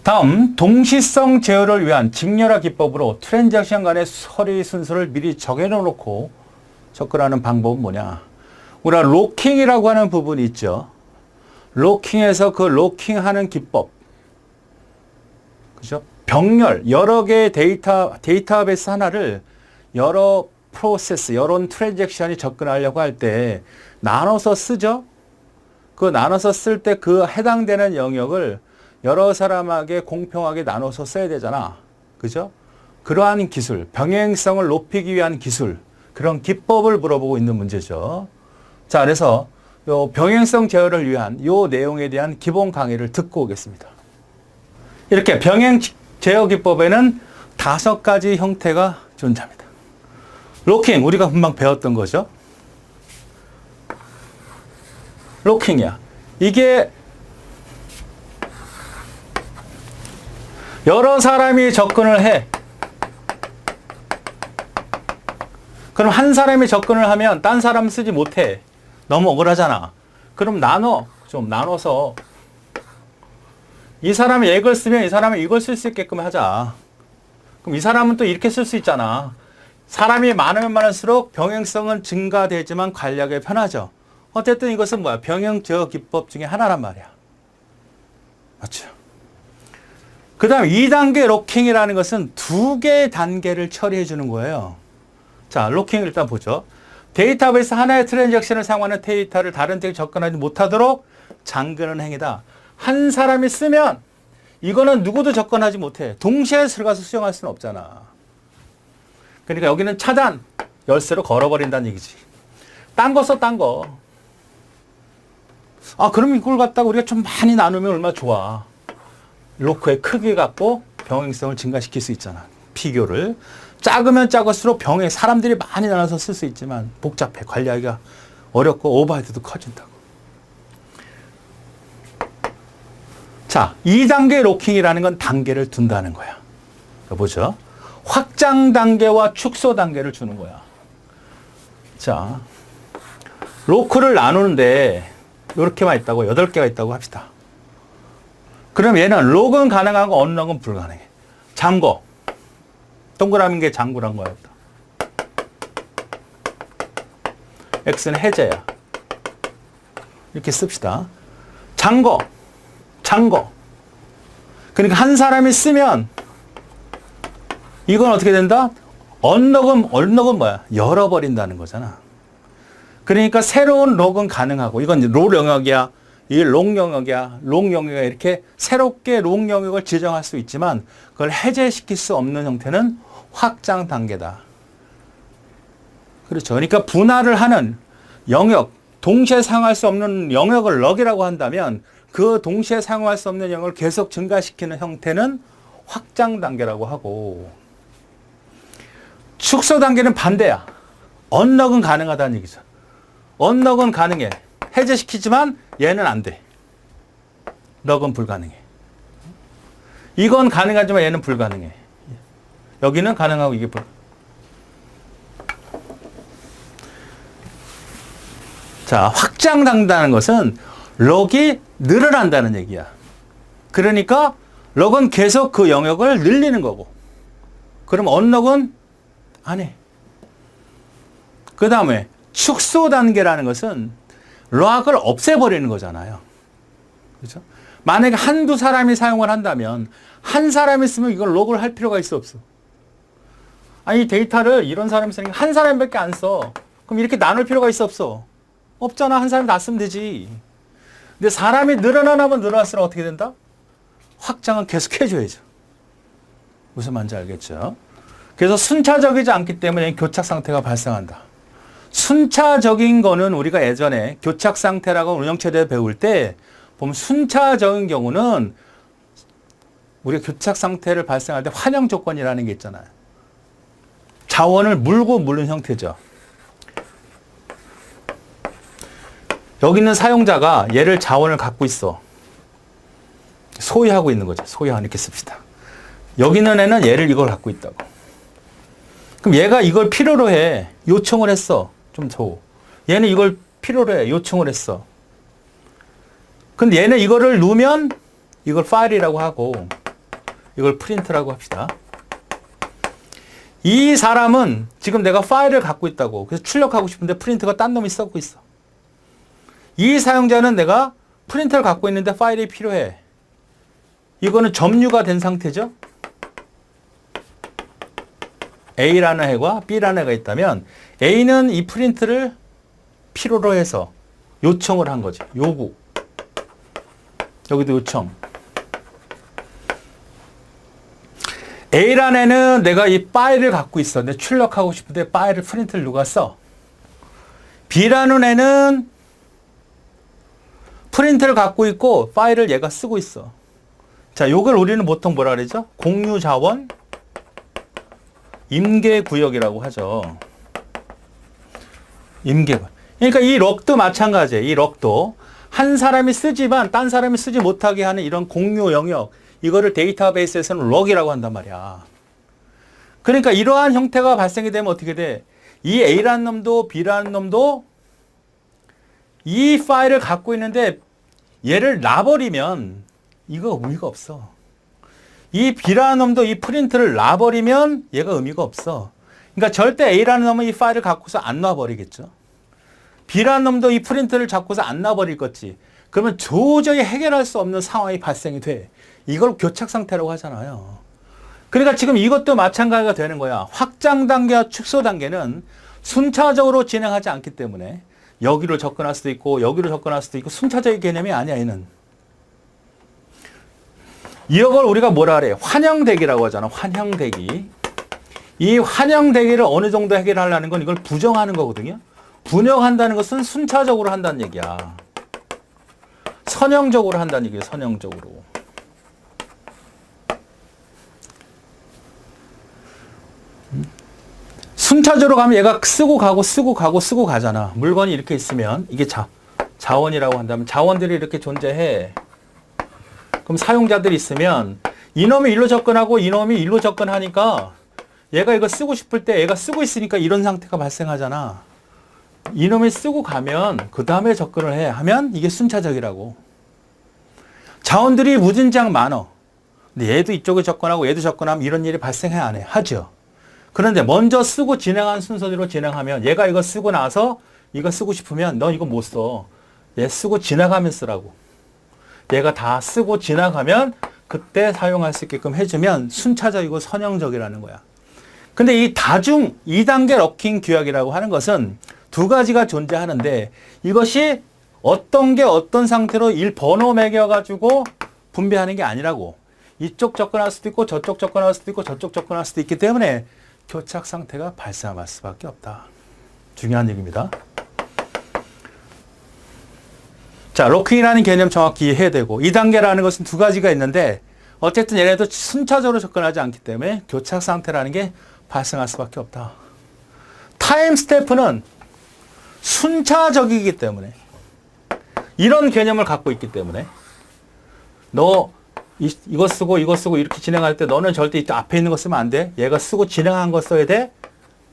다음 동시성 제어를 위한 직렬화 기법으로 트랜잭션 간의 처리 순서를 미리 정해놓고 접근하는 방법은 뭐냐? 우리가 로킹이라고 하는 부분이 있죠. 로킹에서 그 로킹하는 기법, 그죠? 병렬, 여러 개의 데이터베이스 하나를 여러 프로세스, 여러 트랜잭션이 접근하려고 할 때 나눠서 쓰죠? 그 나눠서 쓸 때 그 해당되는 영역을 여러 사람에게 공평하게 나눠서 써야 되잖아. 그죠? 그러한 기술, 병행성을 높이기 위한 기술, 그런 기법을 물어보고 있는 문제죠. 자, 그래서 요 병행성 제어를 위한 요 내용에 대한 기본 강의를 듣고 오겠습니다. 이렇게 병행 제어 기법에는 5가지 형태가 존재합니다. 로킹, 우리가 금방 배웠던 거죠. 로킹이야. 이게 여러 사람이 접근을 해. 그럼 한 사람이 접근을 하면 딴 사람 쓰지 못해. 너무 억울하잖아. 그럼 좀 나눠서 이 사람이 이걸 쓰면 이 사람은 이걸 쓸 수 있게끔 하자. 그럼 이 사람은 또 이렇게 쓸 수 있잖아. 사람이 많으면 많을수록 병행성은 증가되지만 관리하기 편하죠. 어쨌든 이것은 뭐야? 병행 제어 기법 중에 하나란 말이야. 맞죠? 그 다음 2단계 로킹이라는 것은 2개의 단계를 처리해 주는 거예요. 자, 로킹을 일단 보죠. 데이터베이스 하나의 트랜잭션을 사용하는 데이터를 다른 데에 접근하지 못하도록 잠그는 행위다. 한 사람이 쓰면 이거는 누구도 접근하지 못해. 동시에 들어가서 수정할 수는 없잖아. 그러니까 여기는 차단, 열쇠로 걸어버린다는 얘기지. 딴 거 써, 딴 거. 아, 그럼 이걸 갖다가 우리가 좀 많이 나누면 얼마나 좋아. 로크의 크기 갖고 병행성을 증가시킬 수 있잖아. 비교를. 작으면 작을수록 사람들이 많이 나눠서 쓸 수 있지만 복잡해. 관리하기가 어렵고 오버헤드도 커진다고. 자, 2단계 로킹이라는 건 단계를 둔다는 거야. 보죠. 확장 단계와 축소 단계를 주는 거야. 자, 로크를 나누는데 이렇게만 있다고 8개가 있다고 합시다. 그럼 얘는 록은 가능하고 언록은 불가능해. 잠궈. 동그라민 게 잠그란 거였다. X는 해제야. 이렇게 씁시다. 잠궈. 그러니까 한 사람이 쓰면 이건 어떻게 된다? 언록은 뭐야? 열어버린다는 거잖아. 그러니까 새로운 록은 가능하고, 이건 록 영역이야, 이 록 영역이야, 록 영역이야, 이렇게 새롭게 록 영역을 지정할 수 있지만 그걸 해제시킬 수 없는 형태는 확장 단계다. 그렇죠. 그러니까 분할을 하는 영역, 동시에 사용할 수 없는 영역을 럭이라고 한다면 그 동시에 사용할 수 없는 영역을 계속 증가시키는 형태는 확장 단계라고 하고, 축소 단계는 반대야. 언럭은 가능하다는 얘기죠. 언럭은 가능해. 해제시키지만 얘는 안 돼. 럭은 불가능해. 이건 가능하지만 얘는 불가능해. 여기는 가능하고 이게 자, 확장 단계라는 것은 럭이 늘어난다는 얘기야. 그러니까 럭은 계속 그 영역을 늘리는 거고, 그럼 언럭은 안 해. 그 다음에 축소 단계라는 것은 락을 없애버리는 거잖아요. 그렇죠? 만약에 한두 사람이 사용을 한다면 한 사람이 쓰면 이걸 록을 할 필요가 있어 없어? 아니, 데이터를 이런 사람이 쓰니까 한 사람밖에 안 써. 그럼 이렇게 나눌 필요가 있어 없어? 없잖아. 한 사람이 다 쓰면 되지. 근데 사람이 늘어나면 늘어날수록 어떻게 된다? 확장은 계속 해줘야죠. 무슨 말인지 알겠죠? 그래서 순차적이지 않기 때문에 교착 상태가 발생한다. 순차적인 거는 우리가 예전에 교착 상태라고 운영체제에 배울 때 보면 순차적인 경우는 우리가 교착 상태를 발생할 때 환영 조건이라는 게 있잖아요. 자원을 물고 물는 형태죠. 여기 있는 사용자가 얘를 자원을 갖고 있어. 소유하고 있는 거죠. 소유하는, 이렇게 씁시다. 여기 있는 애는 얘를 이걸 갖고 있다고. 그럼 얘가 이걸 필요로 해. 요청을 했어. 좀 줘. 얘는 이걸 필요로 해. 요청을 했어. 근데 얘는 이거를 누우면 이걸 파일이라고 하고, 이걸 프린트라고 합시다. 이 사람은 지금 내가 파일을 갖고 있다고. 그래서 출력하고 싶은데 프린터가 딴 놈이 쓰고 있어. 이 사용자는 내가 프린터를 갖고 있는데 파일이 필요해. 이거는 점유가 된 상태죠. A라는 애가 B라는 애가 있다면 A는 이 프린트를 필요로 해서 요청을 한 거지. 요구. 여기도 요청. A라는 애는 내가 이 파일을 갖고 있어. 근데 출력하고 싶은데 파일을 프린트를 누가 써? B라는 애는 프린트를 갖고 있고 파일을 얘가 쓰고 있어. 자, 요걸 우리는 보통 뭐라 그러죠? 공유 자원 임계 구역이라고 하죠. 임계. 그러니까 이 럭도 마찬가지예요. 이 럭도 한 사람이 쓰지만 딴 사람이 쓰지 못하게 하는 이런 공유 영역, 이거를 데이터베이스에서는 럭이라고 한단 말이야. 그러니까 이러한 형태가 발생이 되면 어떻게 돼? 이 A라는 놈도 B라는 놈도 이 파일을 갖고 있는데 얘를 놔버리면 이거 의미가 없어. 이 B라는 놈도 이 프린트를 놔버리면 얘가 의미가 없어. 그러니까 절대 A라는 놈은 이 파일을 갖고서 안 놔버리겠죠. B라는 놈도 이 프린트를 잡고서 안 놔버릴 거지. 그러면 도저히 해결할 수 없는 상황이 발생이 돼. 이걸 교착 상태라고 하잖아요. 그러니까 지금 이것도 마찬가지가 되는 거야. 확장 단계와 축소 단계는 순차적으로 진행하지 않기 때문에 여기로 접근할 수도 있고 여기로 접근할 수도 있고 순차적인 개념이 아니야, 얘는. 이걸 우리가 뭐라 그래? 환영대기라고 하잖아. 환영대기. 이 환영대기를 어느 정도 해결하려는 건 이걸 부정하는 거거든요. 분영한다는 것은 순차적으로 한다는 얘기야. 선형적으로 한다는 얘기예요. 선형적으로. 순차적으로 가면 얘가 쓰고 가고 쓰고 가고 쓰고 가잖아. 물건이 이렇게 있으면 이게 자원이라고 한다면 자원들이 이렇게 존재해. 그럼 사용자들이 있으면 이놈이 일로 접근하고 이놈이 일로 접근하니까 얘가 이거 쓰고 싶을 때 얘가 쓰고 있으니까 이런 상태가 발생하잖아. 이놈이 쓰고 가면 그 다음에 접근을 해 하면 이게 순차적이라고. 자원들이 무진장 많어. 근데 얘도 이쪽에 접근하고 얘도 접근하면 이런 일이 발생해 안 해? 하죠. 그런데 먼저 쓰고 진행한 순서대로 진행하면 얘가 이거 쓰고 나서 이거 쓰고 싶으면 너 이거 못 써. 얘 쓰고 지나가면 쓰라고. 얘가 다 쓰고 지나가면 그때 사용할 수 있게끔 해주면 순차적이고 선형적이라는 거야. 근데 이 다중 2단계 럭킹 규약이라고 하는 것은 두 가지가 존재하는데 이것이 어떤 게 어떤 상태로 번호 매겨가지고 분배하는 게 아니라고. 이쪽 접근할 수도 있고 저쪽 접근할 수도 있고 저쪽 접근할 수도 있기 때문에 교착 상태가 발생할 수밖에 없다. 중요한 얘기입니다. 자, 럭킹이라는 개념 정확히 이해해야 되고 2단계라는 것은 두 가지가 있는데 어쨌든 얘네도 순차적으로 접근하지 않기 때문에 교착 상태라는 게 발생할 수밖에 없다. 타임 스탬프는 순차적이기 때문에 이런 개념을 갖고 있기 때문에 너 이거 쓰고 이거 쓰고 이렇게 진행할 때 너는 절대 이 앞에 있는 거 쓰면 안 돼. 얘가 쓰고 진행한 거 써야 돼.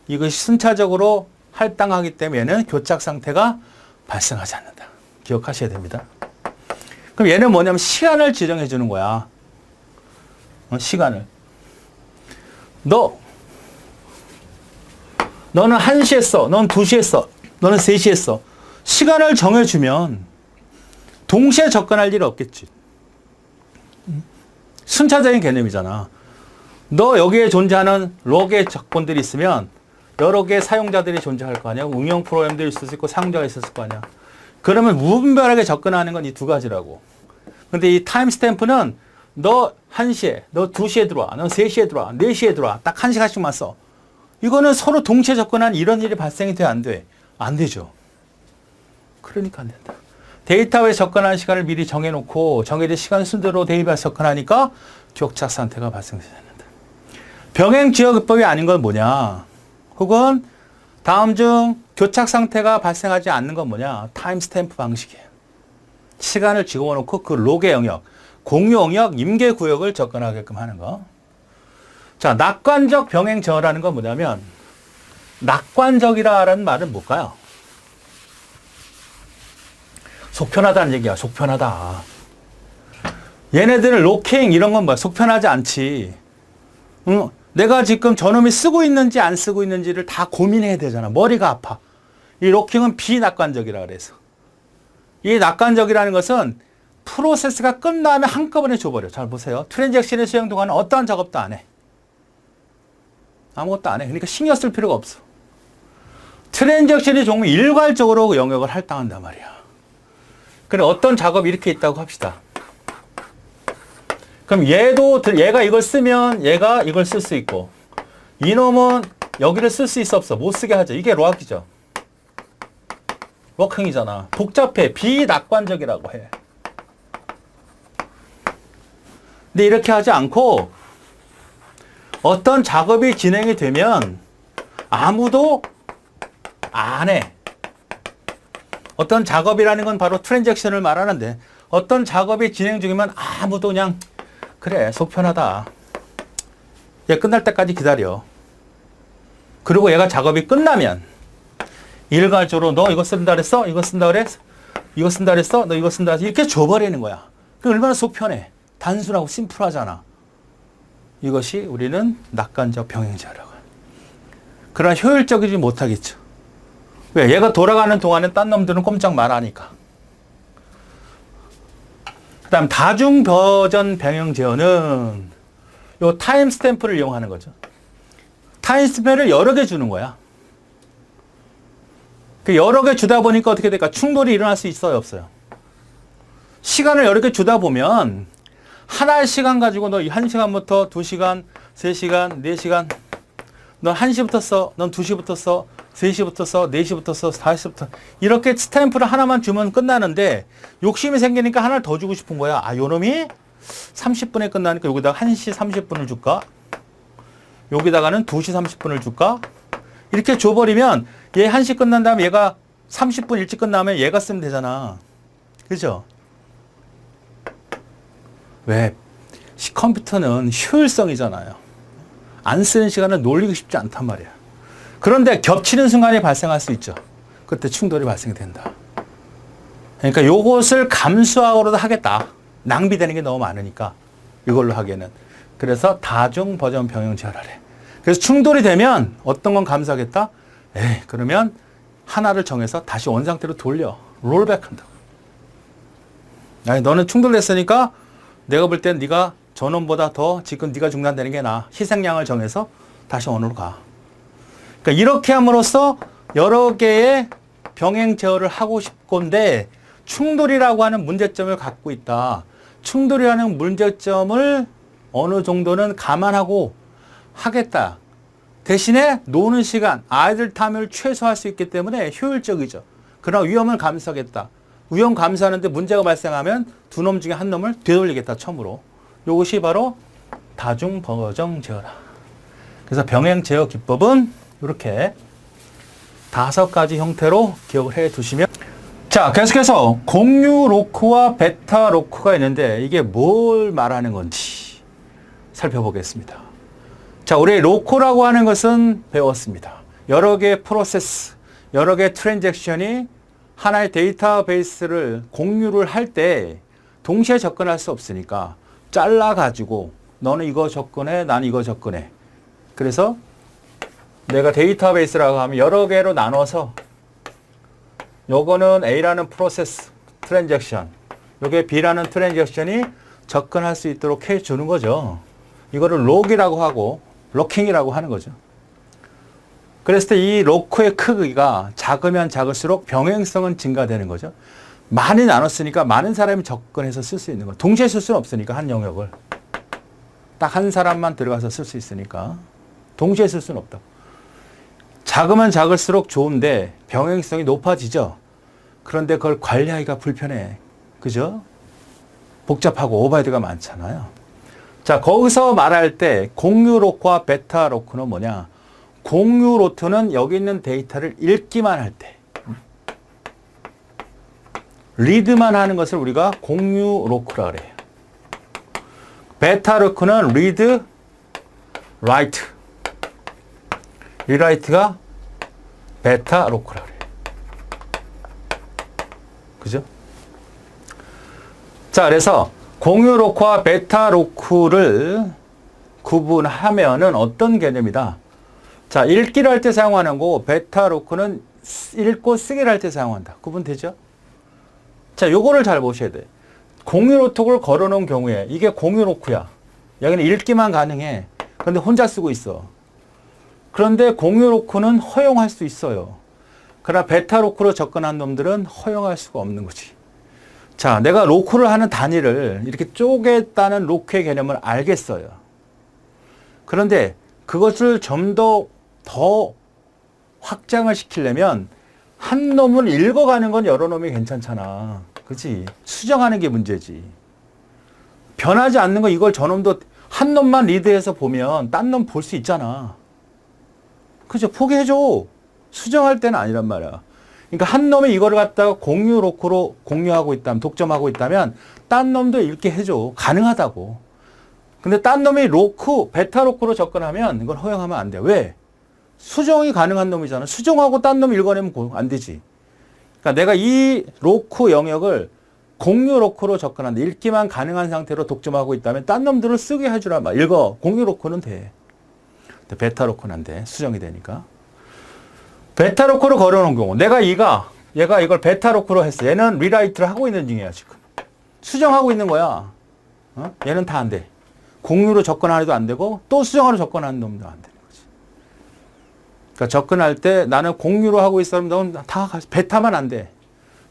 이것이 순차적으로 할당하기 때문에 얘는 교착 상태가 발생하지 않는다. 기억하셔야 됩니다. 그럼 얘는 뭐냐면 시간을 지정해 주는 거야. 시간을. 너는 1시에 써. 너는 2시에 써. 너는 3시에 써. 시간을 정해주면 동시에 접근할 일이 없겠지. 순차적인 개념이잖아. 너 여기에 존재하는 럭의 적본들이 있으면 여러 개의 사용자들이 존재할 거 아니야. 응용 프로그램들이 있을 수 있고 사용자가 있었을 거 아니야. 그러면 무분별하게 접근하는 건 이 두 가지라고. 근데 이 타임 스탬프는 너 1시에, 너 2시에 들어와, 너 3시에 들어와, 4시에 들어와. 딱 1시간씩만 써. 이거는 서로 동시에 접근한 이런 일이 발생이 돼, 안 돼? 안 되죠. 그러니까 안 된다. 데이터에 접근하는 시간을 미리 정해놓고 정해진 시간 순서로 데이터에 접근하니까 교착 상태가 발생되지 않는다. 병행 지역법이 아닌 건 뭐냐? 혹은 다음 중 교착 상태가 발생하지 않는 건 뭐냐? 타임 스탬프 방식이에요. 시간을 집어넣고 그 록의 영역, 공유 영역, 임계 구역을 접근하게끔 하는 거. 자, 낙관적 병행 저하라는 건 뭐냐면 낙관적이라는 말은 뭘까요? 속편하다는 얘기야. 속편하다. 얘네들은 로킹 이런 건 뭐야? 속편하지 않지. 응? 내가 지금 저놈이 쓰고 있는지 안 쓰고 있는지를 다 고민해야 되잖아. 머리가 아파. 이 로킹은 비낙관적이라 그래서. 이 낙관적이라는 것은 프로세스가 끝나면 한꺼번에 줘버려. 잘 보세요. 트랜잭션의 수행 동안은 어떠한 작업도 안 해. 아무것도 안 해. 그러니까 신경 쓸 필요가 없어. 트랜잭션이 종종 일괄적으로 그 영역을 할당한단 말이야. 그래 어떤 작업이 이렇게 있다고 합시다. 그럼 얘가 이걸 쓰면 얘가 이걸 쓸 수 있고 이놈은 여기를 쓸 수 있어 없어? 못 쓰게 하죠. 이게 로악이죠. 워킹이잖아. 복잡해. 비낙관적이라고 해. 근데 이렇게 하지 않고 어떤 작업이 진행이 되면 아무도 안 해. 어떤 작업이라는 건 바로 트랜잭션을 말하는데 어떤 작업이 진행 중이면 아무도 그냥 그래 속편하다. 얘 끝날 때까지 기다려. 그리고 얘가 작업이 끝나면 일괄적으로 너 이거 쓴다 그랬어? 이거 쓴다 그랬어? 이거 쓴다 그랬어? 너 이거 쓴다 그랬어? 이렇게 줘버리는 거야. 그 얼마나 속편해. 단순하고 심플하잖아. 이것이 우리는 낙관적 병행제라고 해요. 그러나 효율적이지 못하겠죠. 왜? 얘가 돌아가는 동안에 딴 놈들은 꼼짝 말하니까. 그 다음 다중 버전 병행 제어는 요 타임 스탬프를 이용하는 거죠. 타임 스탬프를 여러 개 주는 거야. 그 여러 개 주다 보니까 어떻게 될까? 충돌이 일어날 수 있어요, 없어요? 시간을 여러 개 주다 보면 하나의 시간 가지고 너 1시간부터 2시간, 3시간, 4시간 넌 1시부터 써, 넌 2시부터 써, 3시부터 써, 4시부터 써, 5시부터 이렇게 스탬프를 하나만 주면 끝나는데 욕심이 생기니까 하나를 더 주고 싶은 거야. 아, 요놈이 30분에 끝나니까 여기다가 1시 30분을 줄까? 여기다가는 2시 30분을 줄까? 이렇게 줘버리면 얘 1시 끝난 다음에 얘가 30분 일찍 끝나면 얘가 쓰면 되잖아. 그죠? 왜? 컴퓨터는 효율성이잖아요. 안 쓰는 시간을 놀리고 싶지 않단 말이야. 그런데 겹치는 순간이 발생할 수 있죠. 그때 충돌이 발생이 된다. 그러니까 요것을 감수하고라도 하겠다. 낭비되는 게 너무 많으니까 이걸로 하기에는. 그래서 다중 버전 병행 제어를 해. 그래서 충돌이 되면 어떤 건 감수하겠다? 에이, 그러면 하나를 정해서 다시 원상태로 돌려. 롤백한다. 아니, 너는 충돌됐으니까 내가 볼 땐 네가 전원보다 더 지금 네가 중단되는 게 나아. 희생양을 정해서 다시 원으로 가. 그러니까 이렇게 함으로써 여러 개의 병행 제어를 하고 싶건데 충돌이라고 하는 문제점을 갖고 있다. 충돌이라는 문제점을 어느 정도는 감안하고 하겠다. 대신에 노는 시간, 아이들 탐을 최소화할 수 있기 때문에 효율적이죠. 그러나 위험을 감수하겠다. 위험 감수하는데 문제가 발생하면 두 놈 중에 한 놈을 되돌리겠다, 처음으로. 이것이 바로 다중 버전 제어라. 그래서 병행 제어 기법은 이렇게 5가지 형태로 기억을 해 두시면. 자, 계속해서 공유 로크와 베타 로크가 있는데 이게 뭘 말하는 건지 살펴보겠습니다. 자, 우리 로크라고 하는 것은 배웠습니다. 여러 개의 프로세스, 여러 개의 트랜잭션이 하나의 데이터베이스를 공유를 할 때 동시에 접근할 수 없으니까 잘라가지고 너는 이거 접근해, 난 이거 접근해. 그래서 내가 데이터베이스라고 하면 여러 개로 나눠서 요거는 A라는 프로세스 트랜잭션, 요게 B라는 트랜잭션이 접근할 수 있도록 해주는 거죠. 이거를 록이라고 하고 로킹이라고 하는 거죠. 그랬을 때 이 로크의 크기가 작으면 작을수록 병행성은 증가되는 거죠. 많이 나눴으니까 많은 사람이 접근해서 쓸 수 있는 거예요. 동시에 쓸 수는 없으니까 한 영역을. 딱 한 사람만 들어가서 쓸 수 있으니까 동시에 쓸 수는 없다. 작으면 작을수록 좋은데 병행성이 높아지죠. 그런데 그걸 관리하기가 불편해. 그죠? 복잡하고 오버헤드가 많잖아요. 자, 거기서 말할 때 공유 로크와 베타 로크는 뭐냐? 공유 로트는 여기 있는 데이터를 읽기만 할 때, 리드만 하는 것을 우리가 공유 로크라 그래요. 베타 로크는 리드, 라이트. 리라이트가 베타 로크라 그래요. 그죠? 자, 그래서 공유 로크와 베타 로크를 구분하면은 어떤 개념이다? 자, 읽기를 할 때 사용하는 거고, 베타 로크는 읽고 쓰기를 할 때 사용한다. 구분되죠? 자, 요거를 잘 보셔야 돼. 공유 로톡을 걸어놓은 경우에 이게 공유 로크야. 여기는 읽기만 가능해. 그런데 혼자 쓰고 있어. 그런데 공유 로크는 허용할 수 있어요. 그러나 베타 로크로 접근한 놈들은 허용할 수가 없는 거지. 자, 내가 로크를 하는 단위를 이렇게 쪼갰다는 로크의 개념을 알겠어요. 그런데 그것을 좀 더 확장을 시키려면 한 놈을 읽어가는 건 여러 놈이 괜찮잖아. 그치? 수정하는 게 문제지. 변하지 않는 거 이걸 저놈도 한 놈만 리드해서 보면 딴 놈 볼 수 있잖아. 그죠? 포기해줘. 수정할 때는 아니란 말이야. 그러니까 한 놈이 이거를 갖다가 공유 로크로 공유하고 있다면, 독점하고 있다면 딴 놈도 읽게 해줘. 가능하다고. 근데 딴 놈이 로크, 베타 로크로 접근하면 이걸 허용하면 안 돼. 왜? 수정이 가능한 놈이잖아. 수정하고 딴 놈 읽어내면 안 되지. 그러니까 내가 이 로크 영역을 공유 로크로 접근한다. 읽기만 가능한 상태로 독점하고 있다면 딴 놈들을 쓰게 해주라. 막 읽어. 공유 로크는 돼. 근데 베타 로크는 안 돼. 수정이 되니까. 베타 로크로 걸어놓은 경우 얘가 이걸 베타 로크로 했어. 얘는 리라이트를 하고 있는 중이야 지금. 수정하고 있는 거야. 얘는 다 안 돼. 공유로 접근하려도 안 되고 또 수정하러 접근하는 놈도 안 되는 거지. 그러니까 접근할 때 나는 공유로 하고 있어. 그러면 다 베타만 안 돼.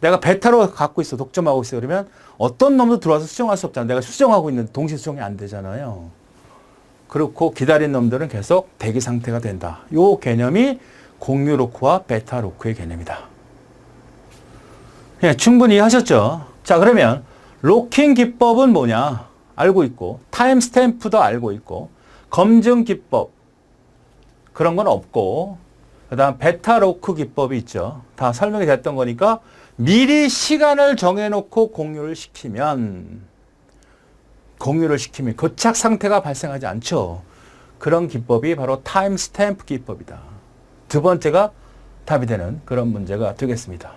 내가 베타로 갖고 있어. 독점하고 있어. 그러면 어떤 놈도 들어와서 수정할 수 없잖아. 내가 수정하고 있는 동시 수정이 안 되잖아요. 그렇고 기다린 놈들은 계속 대기 상태가 된다. 요 개념이 공유 로크와 베타 로크의 개념이다. 예, 충분히 하셨죠? 자, 그러면 로킹 기법은 뭐냐? 알고 있고, 타임 스탬프도 알고 있고, 검증 기법 그런 건 없고, 그 다음 베타 로크 기법이 있죠. 다 설명이 됐던 거니까 미리 시간을 정해놓고 공유를 시키면 교착 상태가 발생하지 않죠. 그런 기법이 바로 타임 스탬프 기법이다. 두 번째가 답이 되는 그런 문제가 되겠습니다.